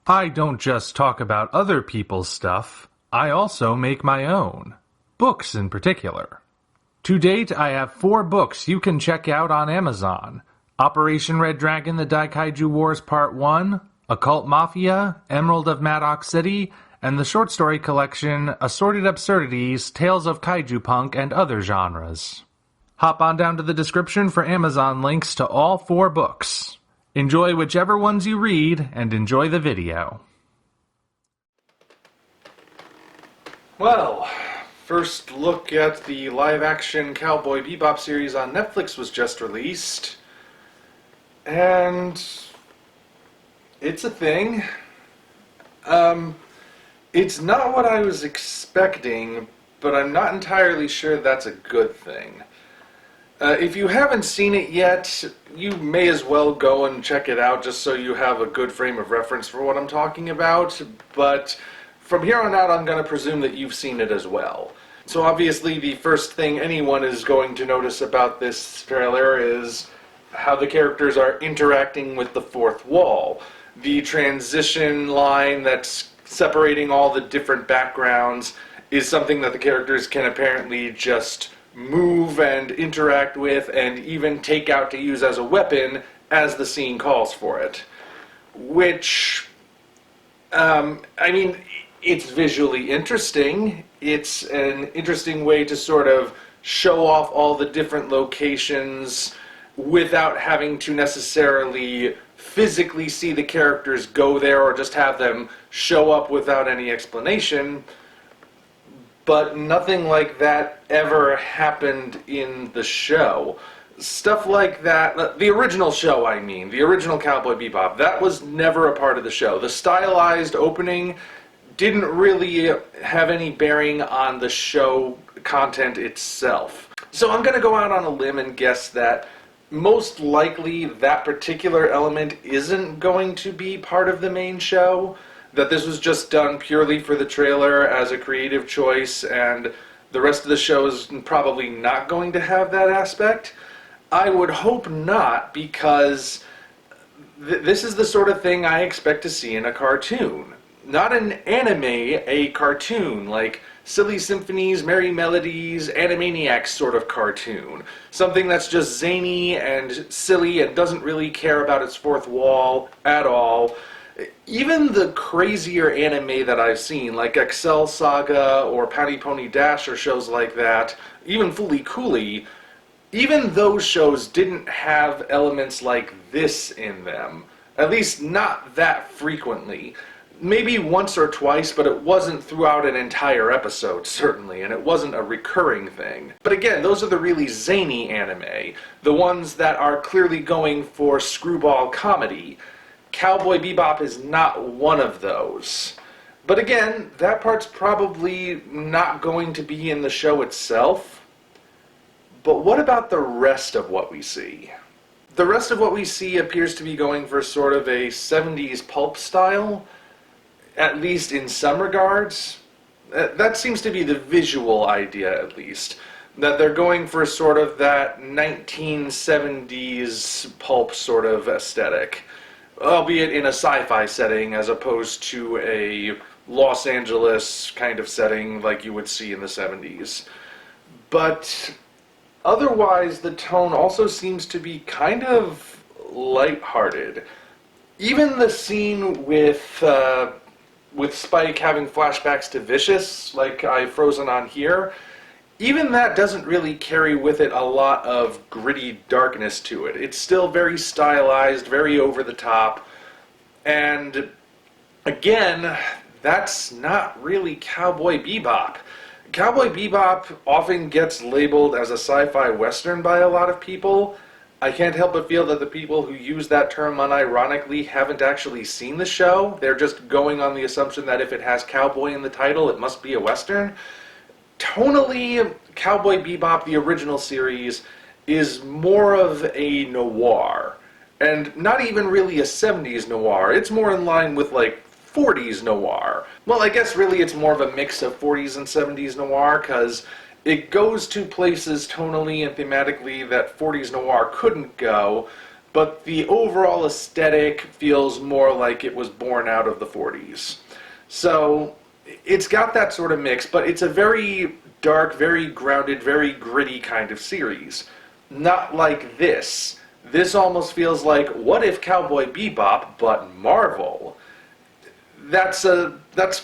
I don't just talk about other people's stuff, I also make my own. Books in particular. To date, I have 4 books you can check out on Amazon. Operation Red Dragon: The Daikaiju Wars Part 1, Occult Mafia, Emerald of Maddox City, and the short story collection Assorted Absurdities, Tales of Kaiju Punk and Other Genres. Hop on down to the description for Amazon links to all 4 books. Enjoy whichever ones you read, and enjoy the video. Well, first look at the live-action Cowboy Bebop series on Netflix was just released. And it's a thing. It's not what I was expecting, but I'm not entirely sure that's a good thing. If you haven't seen it yet, you may as well go and check it out just so you have a good frame of reference for what I'm talking about, but from here on out I'm going to presume that you've seen it as well. So obviously the first thing anyone is going to notice about this trailer is how the characters are interacting with the fourth wall. The transition line that's separating all the different backgrounds is something that the characters can apparently just move and interact with and even take out to use as a weapon as the scene calls for it. Which, I mean, it's visually interesting. It's an interesting way to sort of show off all the different locations without having to necessarily physically see the characters go there or just have them show up without any explanation. But nothing like that ever happened in the show. Stuff like that, the original show I mean, the original Cowboy Bebop, that was never a part of the show. The stylized opening didn't really have any bearing on the show content itself. So I'm going to go out on a limb and guess that most likely that particular element isn't going to be part of the main show. That this was just done purely for the trailer as a creative choice, and the rest of the show is probably not going to have that aspect. I would hope not, because this is the sort of thing I expect to see in a cartoon. Not an anime, a cartoon, like Silly Symphonies, Merry Melodies, Animaniacs sort of cartoon. Something that's just zany and silly and doesn't really care about its fourth wall at all. Even the crazier anime that I've seen, like Excel Saga or Patty Pony Dash or shows like that, even Fooly Cooly, even those shows didn't have elements like this in them. At least not that frequently. Maybe once or twice, but it wasn't throughout an entire episode, certainly, and it wasn't a recurring thing. But again, those are the really zany anime, the ones that are clearly going for screwball comedy. Cowboy Bebop is not one of those. But again, that part's probably not going to be in the show itself. But what about the rest of what we see? The rest of what we see appears to be going for sort of a 70s pulp style, at least in some regards. That seems to be the visual idea, at least. That they're going for sort of that 1970s pulp sort of aesthetic. Albeit in a sci-fi setting as opposed to a Los Angeles kind of setting like you would see in the 70s. But otherwise, the tone also seems to be kind of lighthearted. Even the scene with Spike having flashbacks to Vicious, like I've frozen on here, even that doesn't really carry with it a lot of gritty darkness to it. It's still very stylized, very over the top, and again, that's not really Cowboy Bebop. Cowboy Bebop often gets labeled as a sci-fi western by a lot of people. I can't help but feel that the people who use that term unironically haven't actually seen the show. They're just going on the assumption that if it has cowboy in the title, it must be a western. Tonally, Cowboy Bebop, the original series, is more of a noir. And not even really a 70s noir. It's more in line with, like, 40s noir. Well, I guess really it's more of a mix of 40s and 70s noir, because it goes to places tonally and thematically that 40s noir couldn't go, but the overall aesthetic feels more like it was born out of the 40s. So it's got that sort of mix, but it's a very dark, very grounded, very gritty kind of series. Not like this. This almost feels like, what if Cowboy Bebop, but Marvel? That's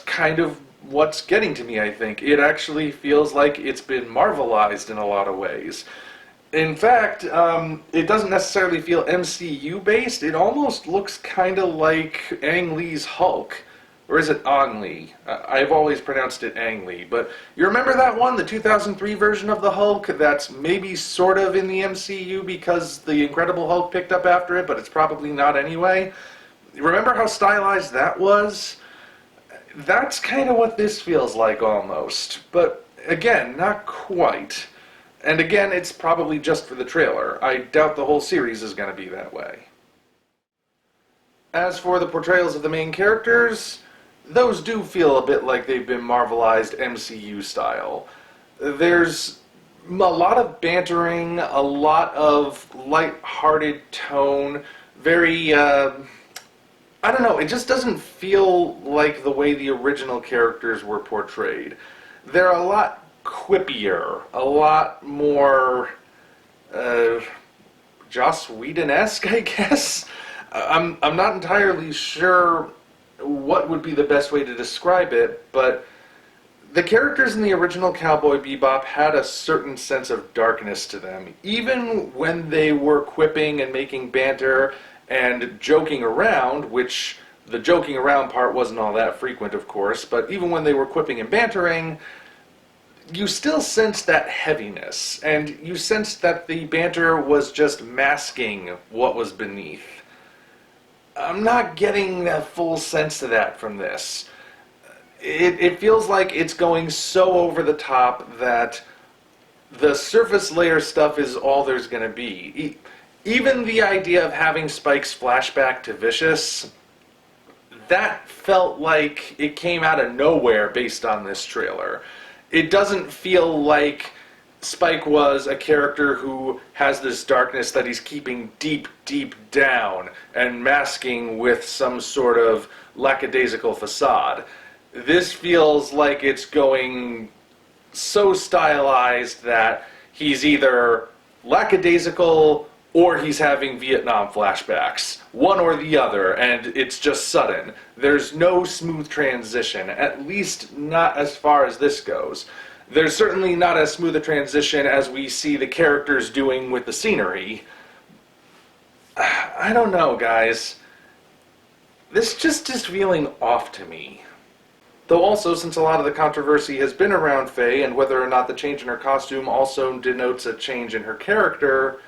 kind of what's getting to me, I think. It actually feels like it's been Marvelized in a lot of ways. In fact, it doesn't necessarily feel MCU-based. It almost looks kind of like Ang Lee's Hulk. Or is it Ang Lee? I've always pronounced it Ang Lee. But you remember that one, the 2003 version of the Hulk, that's maybe sort of in the MCU because the Incredible Hulk picked up after it, but it's probably not anyway? Remember how stylized that was? That's kind of what this feels like almost. But again, not quite. And again, it's probably just for the trailer. I doubt the whole series is going to be that way. As for the portrayals of the main characters, those do feel a bit like they've been Marvelized MCU style. There's a lot of bantering, a lot of light-hearted tone, very, I don't know, it just doesn't feel like the way the original characters were portrayed. They're a lot quippier, a lot more, Joss Whedon-esque, I guess? I'm not entirely sure what would be the best way to describe it, but the characters in the original Cowboy Bebop had a certain sense of darkness to them. Even when they were quipping and making banter and joking around, which the joking around part wasn't all that frequent, of course, but even when they were quipping and bantering, you still sensed that heaviness, and you sensed that the banter was just masking what was beneath. I'm not getting a full sense of that from this. It feels like it's going so over the top that the surface layer stuff is all there's going to be. Even the idea of having Spike's flashback to Vicious, that felt like it came out of nowhere based on this trailer. It doesn't feel like Spike was a character who has this darkness that he's keeping deep, deep down and masking with some sort of lackadaisical facade. This feels like it's going so stylized that he's either lackadaisical or he's having Vietnam flashbacks. One or the other, and it's just sudden. There's no smooth transition, at least not as far as this goes. There's certainly not as smooth a transition as we see the characters doing with the scenery. I don't know, guys. This just is feeling off to me. Though also, since a lot of the controversy has been around Faye, and whether or not the change in her costume also denotes a change in her character,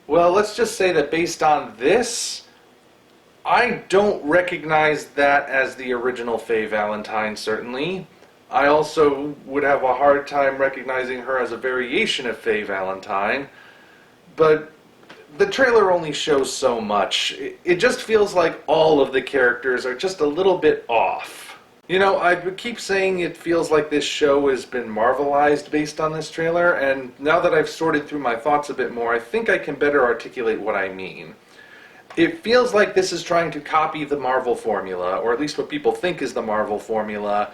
well, let's just say that based on this, I don't recognize that as the original Faye Valentine, certainly. I also would have a hard time recognizing her as a variation of Faye Valentine, but the trailer only shows so much. It just feels like all of the characters are just a little bit off. You know, I keep saying it feels like this show has been Marvelized based on this trailer, and now that I've sorted through my thoughts a bit more, I think I can better articulate what I mean. It feels like this is trying to copy the Marvel formula, or at least what people think is the Marvel formula,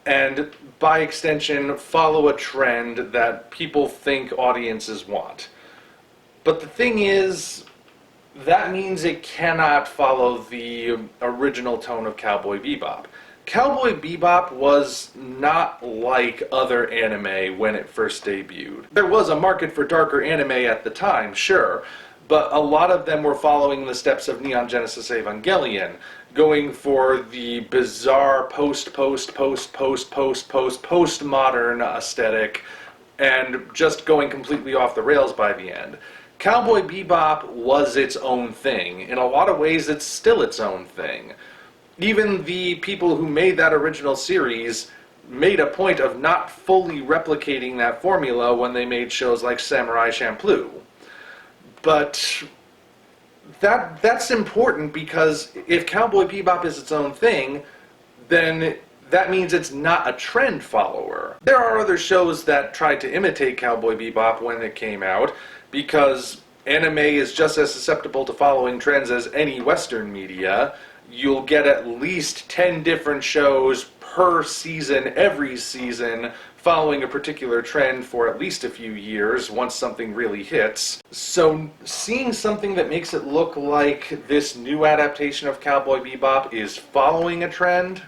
and by extension follow a trend that people think audiences want. But the thing is, that means it cannot follow the original tone of Cowboy Bebop. Cowboy Bebop was not like other anime when it first debuted. There was a market for darker anime at the time, sure, but a lot of them were following the steps of Neon Genesis Evangelion, going for the bizarre postmodern aesthetic, and just going completely off the rails by the end. Cowboy Bebop was its own thing. In a lot of ways, it's still its own thing. Even the people who made that original series made a point of not fully replicating that formula when they made shows like Samurai Champloo. But that's important because if Cowboy Bebop is its own thing, then that means it's not a trend follower. There are other shows that tried to imitate Cowboy Bebop when it came out, because anime is just as susceptible to following trends as any Western media. You'll get at least 10 different shows per season, every season, following a particular trend for at least a few years once something really hits. So seeing something that makes it look like this new adaptation of Cowboy Bebop is following a trend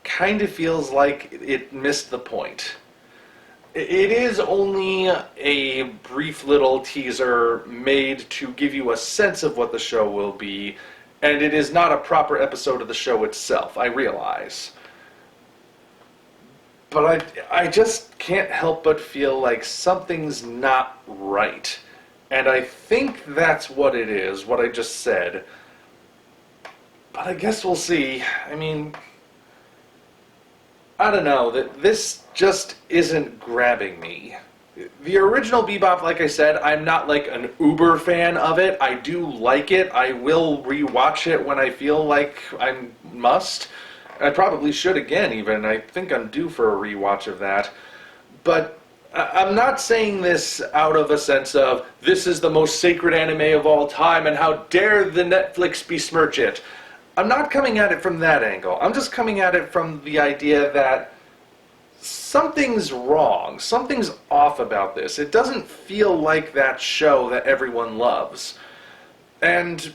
kind of feels like it missed the point. It is only a brief little teaser made to give you a sense of what the show will be, and it is not a proper episode of the show itself, I realize. But I just can't help but feel like something's not right. And I think that's what it is, what I just said. But I guess we'll see. I mean, I don't know, this just isn't grabbing me. The original Bebop, like I said, I'm not like an uber fan of it. I do like it. I will rewatch it when I feel like I must. I probably should again, even. I think I'm due for a rewatch of that. But I'm not saying this out of a sense of, this is the most sacred anime of all time, and how dare the Netflix besmirch it. I'm not coming at it from that angle. I'm just coming at it from the idea that something's wrong. Something's off about this. It doesn't feel like that show that everyone loves. And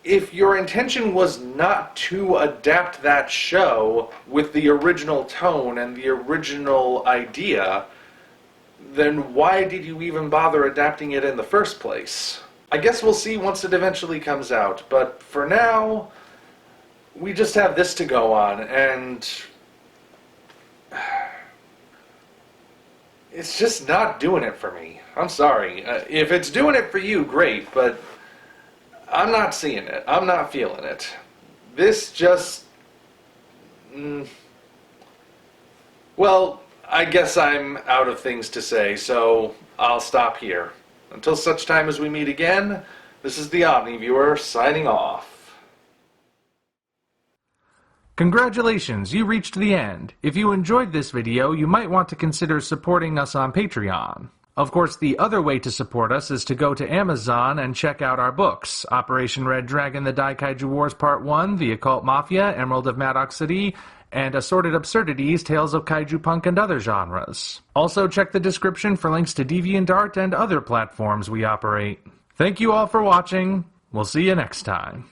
if your intention was not to adapt that show with the original tone and the original idea, then why did you even bother adapting it in the first place? I guess we'll see once it eventually comes out, but for now, we just have this to go on, and it's just not doing it for me. I'm sorry. If it's doing it for you, great, but I'm not seeing it. I'm not feeling it. This just... Well, I guess I'm out of things to say, so I'll stop here. Until such time as we meet again, this is the Omni Viewer signing off. Congratulations, you reached the end. If you enjoyed this video, you might want to consider supporting us on Patreon. Of course, the other way to support us is to go to Amazon and check out our books, Operation Red Dragon, The Daikaiju Wars Part 1, The Occult Mafia, Emerald of Maddox City, and Assorted Absurdities, Tales of Kaiju Punk and Other Genres. Also check the description for links to DeviantArt and other platforms we operate. Thank you all for watching. We'll see you next time.